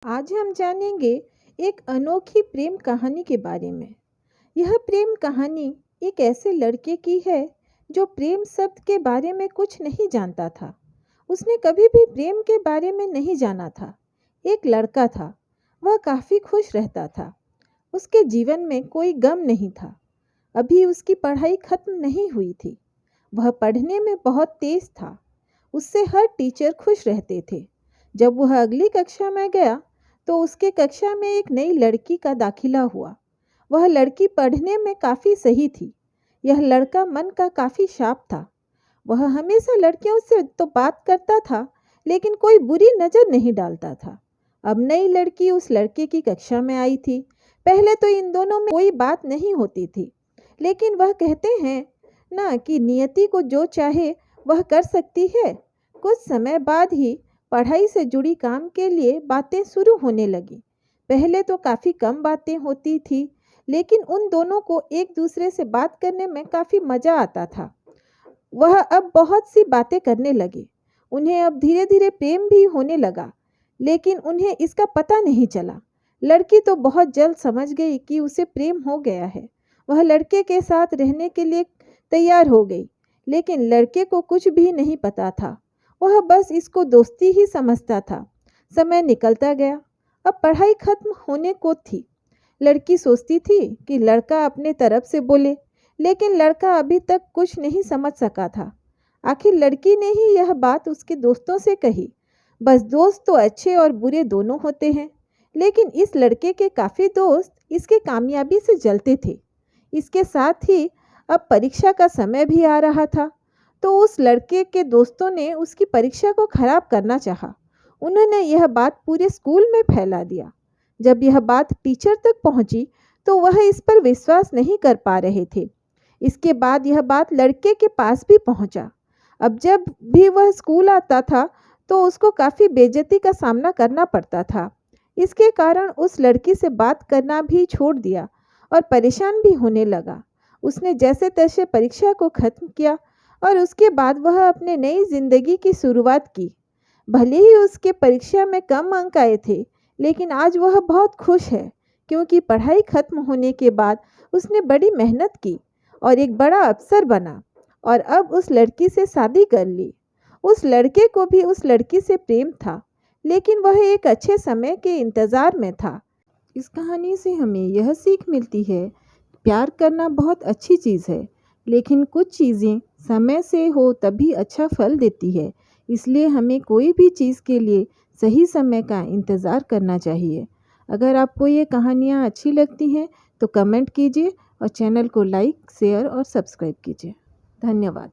आज हम जानेंगे एक अनोखी प्रेम कहानी के बारे में। यह प्रेम कहानी एक ऐसे लड़के की है जो प्रेम शब्द के बारे में कुछ नहीं जानता था। उसने कभी भी प्रेम के बारे में नहीं जाना था। एक लड़का था, वह काफ़ी खुश रहता था। उसके जीवन में कोई गम नहीं था। अभी उसकी पढ़ाई खत्म नहीं हुई थी। वह पढ़ने में बहुत तेज था। उससे हर टीचर खुश रहते थे। जब वह अगली कक्षा में गया तो उसके कक्षा में एक नई लड़की का दाखिला हुआ। वह लड़की पढ़ने में काफ़ी सही थी। यह लड़का मन का काफ़ी शार्प था। वह हमेशा लड़कियों से तो बात करता था, लेकिन कोई बुरी नज़र नहीं डालता था। अब नई लड़की उस लड़के की कक्षा में आई थी। पहले तो इन दोनों में कोई बात नहीं होती थी, लेकिन वह कहते हैं ना कि नियति को जो चाहे वह कर सकती है। कुछ समय बाद ही पढ़ाई से जुड़ी काम के लिए बातें शुरू होने लगी। पहले तो काफ़ी कम बातें होती थी, लेकिन उन दोनों को एक दूसरे से बात करने में काफ़ी मज़ा आता था। वह अब बहुत सी बातें करने लगे। उन्हें अब धीरे धीरे प्रेम भी होने लगा, लेकिन उन्हें इसका पता नहीं चला। लड़की तो बहुत जल्द समझ गई कि उसे प्रेम हो गया है। वह लड़के के साथ रहने के लिए तैयार हो गई, लेकिन लड़के को कुछ भी नहीं पता था। वह बस इसको दोस्ती ही समझता था। समय निकलता गया। अब पढ़ाई खत्म होने को थी। लड़की सोचती थी कि लड़का अपने तरफ से बोले, लेकिन लड़का अभी तक कुछ नहीं समझ सका था। आखिर लड़की ने ही यह बात उसके दोस्तों से कही। बस दोस्त तो अच्छे और बुरे दोनों होते हैं, लेकिन इस लड़के के काफ़ी दोस्त इसके कामयाबी से जलते थे। इसके साथ ही अब परीक्षा का समय भी आ रहा था, तो उस लड़के के दोस्तों ने उसकी परीक्षा को खराब करना चाहा। उन्होंने यह बात पूरे स्कूल में फैला दिया। जब यह बात टीचर तक पहुंची तो वह इस पर विश्वास नहीं कर पा रहे थे। इसके बाद यह बात लड़के के पास भी पहुंचा। अब जब भी वह स्कूल आता था तो उसको काफ़ी बेइज्जती का सामना करना पड़ता था। इसके कारण उस लड़की से बात करना भी छोड़ दिया और परेशान भी होने लगा। उसने जैसे तैसे परीक्षा को खत्म किया और उसके बाद वह अपने नई जिंदगी की शुरुआत की। भले ही उसके परीक्षा में कम अंक आए थे, लेकिन आज वह बहुत खुश है, क्योंकि पढ़ाई खत्म होने के बाद उसने बड़ी मेहनत की और एक बड़ा अफसर बना और अब उस लड़की से शादी कर ली। उस लड़के को भी उस लड़की से प्रेम था, लेकिन वह एक अच्छे समय के इंतज़ार में था। इस कहानी से हमें यह सीख मिलती है, प्यार करना बहुत अच्छी चीज़ है, लेकिन कुछ चीज़ें समय से हो तभी अच्छा फल देती है। इसलिए हमें कोई भी चीज़ के लिए सही समय का इंतज़ार करना चाहिए। अगर आपको ये कहानियाँ अच्छी लगती हैं तो कमेंट कीजिए और चैनल को लाइक, शेयर और सब्सक्राइब कीजिए। धन्यवाद।